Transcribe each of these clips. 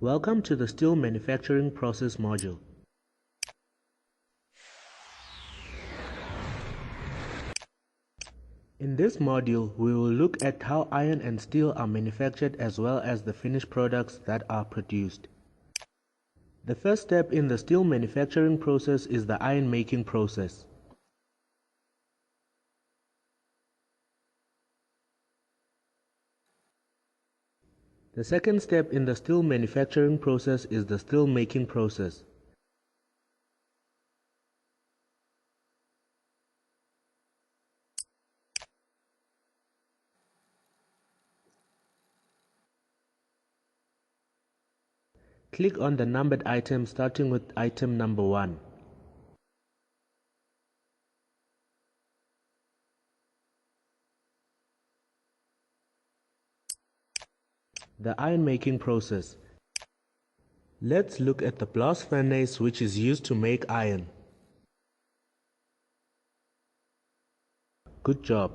Welcome to the Steel Manufacturing Process module. In this module, we will look at how iron and steel are manufactured as well as the finished products that are produced. The first step in the steel manufacturing process is the iron making process. The second step in the steel manufacturing process is the steel making process. Click on the numbered item starting with item number 1. The iron making process. Let's look at the blast furnace, which is used to make iron. Good job.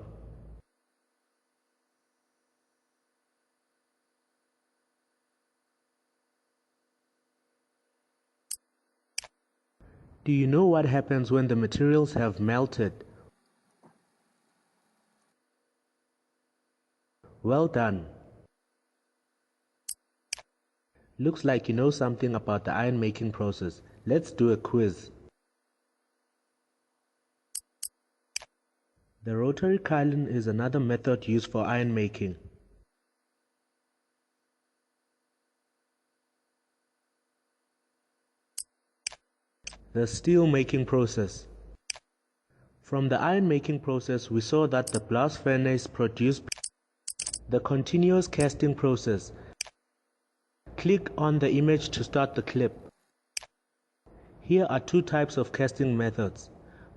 Do you know what happens when the materials have melted? Well done. Looks like you know something about the iron making process. Let's do a quiz. The rotary kiln is another method used for iron making. The steel making process. From the iron making process, we saw that the blast furnace produced the continuous casting process. Click on the image to start the clip. Here are two types of casting methods.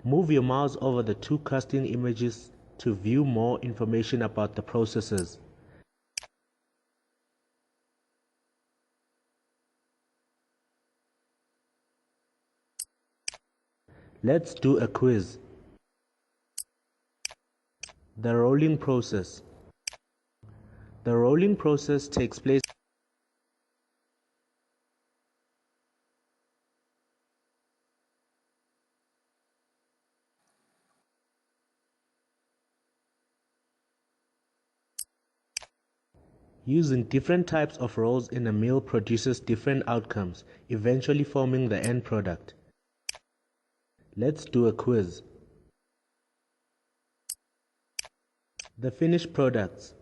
Move your mouse over the two casting images to view more information about the processes. Let's do a quiz. The rolling process. The rolling process takes place using different types of rolls in a mill produces different outcomes, eventually forming the end product. Let's do a quiz. The finished products.